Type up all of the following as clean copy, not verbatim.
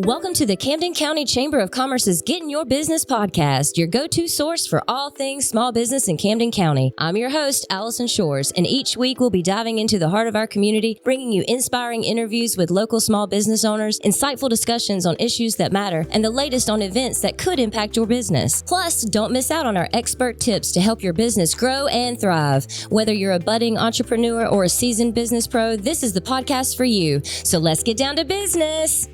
Welcome to the Camden County Chamber of Commerce's Get in Your Business podcast, your go-to source for all things small business in Camden County. I'm your host, Alison Shores, and each week we'll be diving into the heart of our community, bringing you inspiring interviews with local small business owners, insightful discussions on issues that matter, and the latest on events that could impact your business. Plus, don't miss out on our expert tips to help your business grow and thrive. Whether you're a budding entrepreneur or a seasoned business pro, this is the podcast for you. So let's get down to business.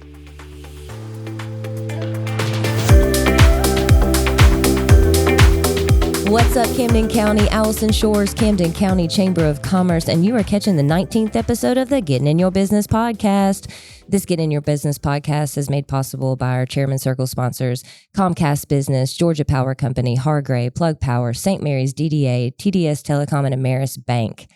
What's up, Camden County? Alison Shores, Camden County Chamber of Commerce, and you are catching the 19th episode of the Getting in Your Business podcast. This Get in Your Business podcast is made possible by our Chairman Circle sponsors, Comcast Business, Georgia Power Company, Hargray, Plug Power, St. Mary's DDA, TDS Telecom, and Ameris Bank.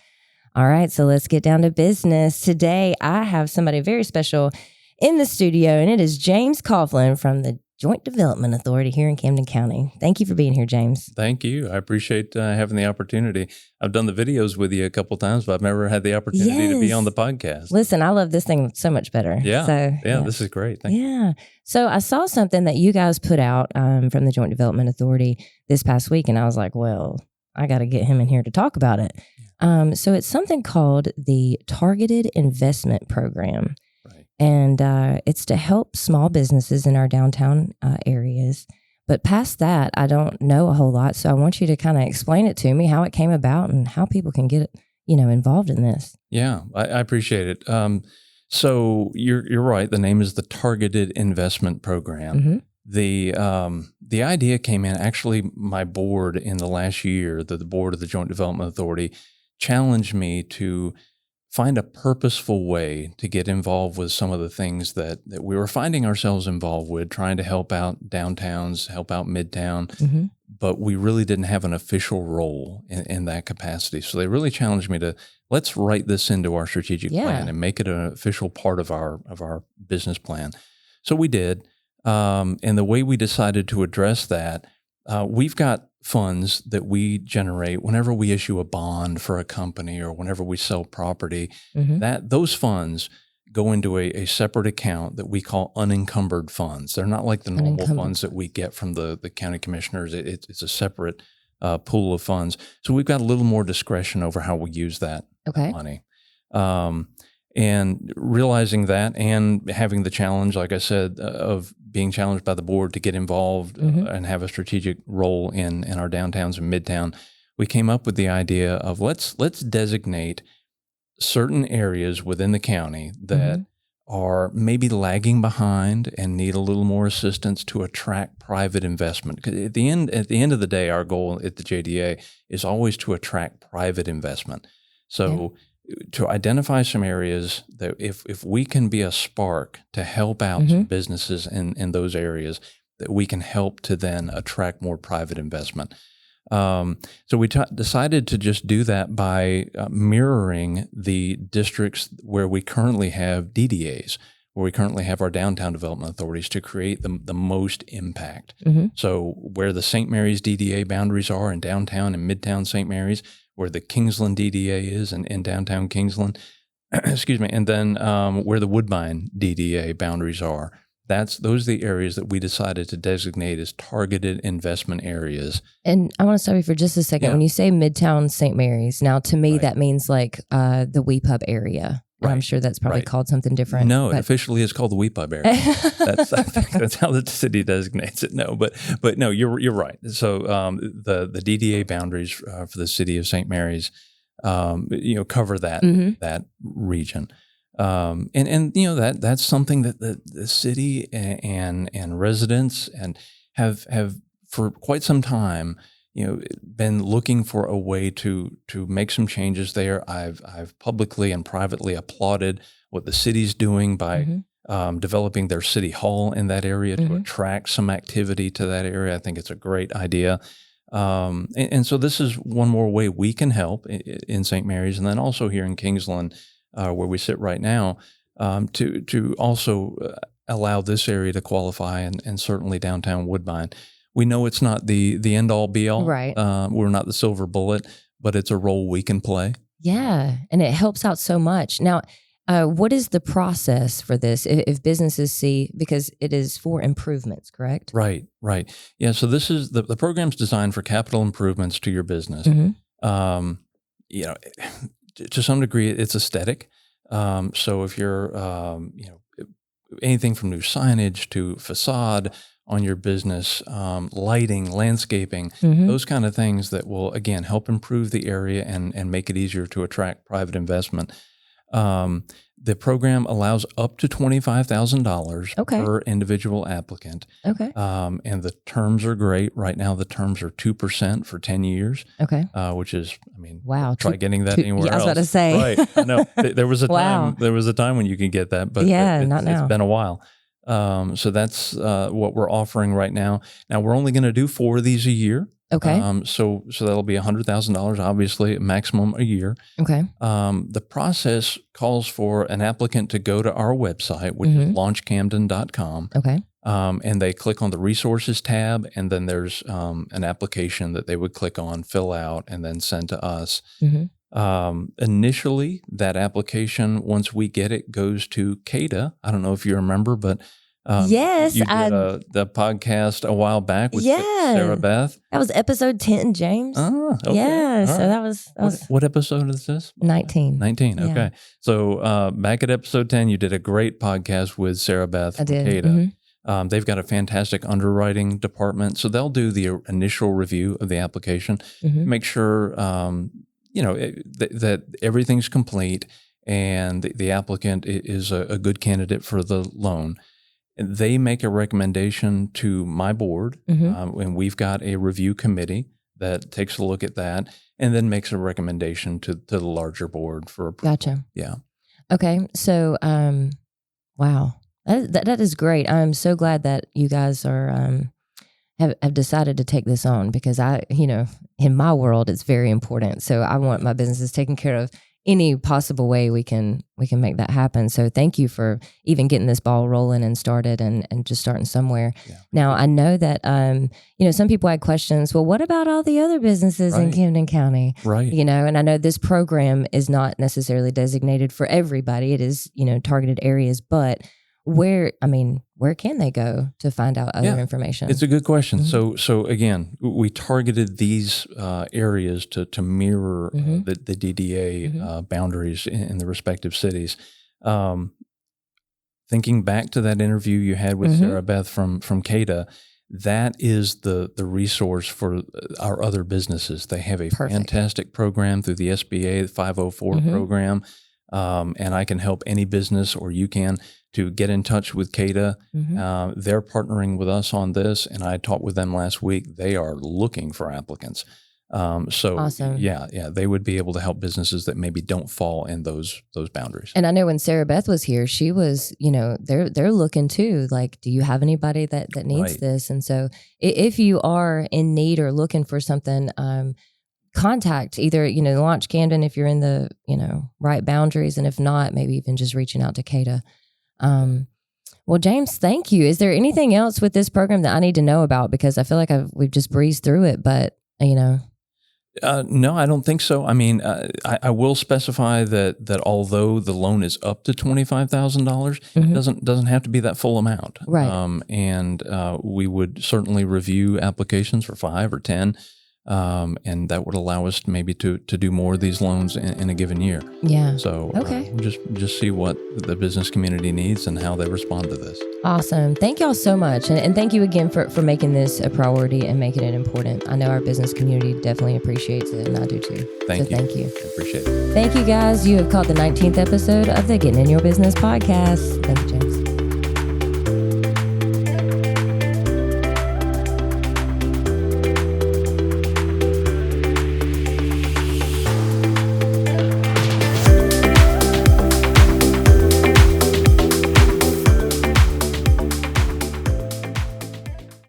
All right, so let's get down to business. Today, I have somebody very special in the studio, and it is James Coughlin from the Joint Development Authority here in Camden County. Thank you for being here, James. Thank you. I appreciate having the opportunity. I've done the videos with you a couple times, but I've never had the opportunity to be on the podcast. Listen, I love this thing so much better. Yeah. This is great. Thank you. So I saw something that you guys put out from the Joint Development Authority this past week, and I was like, well, I got to get him in here to talk about it. So it's something called the Targeted Investment Program. And it's to help small businesses in our downtown areas. But past that, I don't know a whole lot. So I want you to kind of explain it to me, how it came about and how people can get, involved in this. Yeah, I appreciate it. So you're right. The name is the Targeted Investment Program. Mm-hmm. The idea came in, actually, my board in the last year, the board of the Joint Development Authority challenged me to find a purposeful way to get involved with some of the things that we were finding ourselves involved with, trying to help out downtowns, help out Midtown, but we really didn't have an official role in that capacity. So they really challenged me to, let's write this into our strategic plan and make it an official part of our business plan. So we did. And the way we decided to address that, we've got funds that we generate whenever we issue a bond for a company or whenever we sell property, that those funds go into a separate account that we call unencumbered funds. They're not like the normal funds that we get from the county commissioners. It's a separate pool of funds. So we've got a little more discretion over how we use that money. And realizing that and having the challenge, like I said, of being challenged by the board to get involved and have a strategic role in our downtowns and Midtown, we came up with the idea of let's designate certain areas within the county that are maybe lagging behind and need a little more assistance to attract private investment. Because at the end of the day, our goal at the JDA is always to attract private investment. So to identify some areas that if we can be a spark to help out some businesses in those areas, that we can help to then attract more private investment. So we decided to just do that by mirroring the districts where we currently have DDAs, where we currently have our downtown development authorities, to create the most impact. So where the St. Mary's DDA boundaries are in downtown and Midtown St. Mary's, where the Kingsland DDA is in downtown Kingsland, excuse me, and then where the Woodbine DDA boundaries are. Those are the areas that we decided to designate as targeted investment areas. And I want to stop you for just a second. When you say Midtown St. Mary's, now to me that means like the WePub area. Right. I'm sure that's probably called something different. No, it officially is called the WePub area. I think that's how the city designates it. No, but no, you're right. So the DDA boundaries for the city of St. Mary's, cover that region, and that's something that the city and residents have for quite some time, been looking for a way to make some changes there. I've publicly and privately applauded what the city's doing by developing their city hall in that area to attract some activity to that area. I think it's a great idea. And so this is one more way we can help in St. Mary's, and then also here in Kingsland, where we sit right now, to also allow this area to qualify, and certainly downtown Woodbine. We know it's not the end all be all. Right. We're not the silver bullet, but it's a role we can play. Yeah. And it helps out so much. Now, What is the process for this if businesses see, because it is for improvements, correct? Right. Yeah. So this is the program's designed for capital improvements to your business. You know, to some degree, it's aesthetic. So if you're, anything from new signage to facade on your business, lighting, landscaping, those kind of things that will, again, help improve the area and make it easier to attract private investment. The program allows up to $25,000 per individual applicant. Okay. And the terms are great. Right now, the terms are 2% for 10 years. Okay. Which is, wow. Try getting that anywhere else. I was about to say. Right. I know. There was a Wow. time. There was a time when you could get that, but not now. It's been a while. So that's what we're offering right now. Now we're only going to do 4 of these a year. Okay. So that'll be $100,000, obviously, maximum a year. Okay. The process calls for an applicant to go to our website, which is launchcamden.com. Okay. And they click on the resources tab, and then there's an application that they would click on, fill out, and then send to us. Initially, that application, once we get it, goes to CADDA. I don't know if you remember, but yes, you did the podcast a while back with Sarah Beth. That was episode 10, James. Oh, okay. Yeah, All so right. that was What episode is this? 19. 19, Yeah. okay. So back at episode 10, you did a great podcast with Sarah Beth from I did. CADDA. They've got a fantastic underwriting department, so they'll do the initial review of the application, make sure that everything's complete and the applicant is a good candidate for the loan. And they make a recommendation to my board, and we've got a review committee that takes a look at that and then makes a recommendation to the larger board for approval. Gotcha. Yeah. Okay. So, wow, that is great. I'm so glad that you guys are have decided to take this on, because in my world, it's very important. So I want my businesses taken care of any possible way we can make that happen. So thank you for even getting this ball rolling and started and just starting somewhere. Yeah. Now, I know that, some people had questions. Well, what about all the other businesses in Camden County? Right. And I know this program is not necessarily designated for everybody. It is, targeted areas, but where can they go to find out other information? It's a good question. So again, we targeted these areas to mirror the DDA boundaries in the respective cities. Thinking back to that interview you had with Sarah Beth from CADDA, that is the resource for our other businesses. They have a fantastic program through the SBA, the 504 program, and I can help any business, or you can, to get in touch with CADDA. They're partnering with us on this, and I talked with them last week. They are looking for applicants. So awesome. Yeah, they would be able to help businesses that maybe don't fall in those boundaries. And I know when Sarah Beth was here, she was, they're looking too, like, do you have anybody that needs this? And so if you are in need or looking for something, contact either, Launch Camden if you're in the, right boundaries. And if not, maybe even just reaching out to CADDA. Well, James, thank you. Is there anything else with this program that I need to know about? Because I feel like we've just breezed through it, but no, I don't think so. I mean, I will specify that although the loan is up to $25,000, it doesn't have to be that full amount. Right. And we would certainly review applications for 5 or 10. And that would allow us maybe to do more of these loans in a given year. Yeah. So we'll just see what the business community needs and how they respond to this. Awesome. Thank y'all so much. And thank you again for making this a priority and making it important. I know our business community definitely appreciates it, and I do too. Thank you. Thank you. I appreciate it. Thank you, guys. You have caught the 19th episode of the Getting in Your Business podcast. Thank you, James.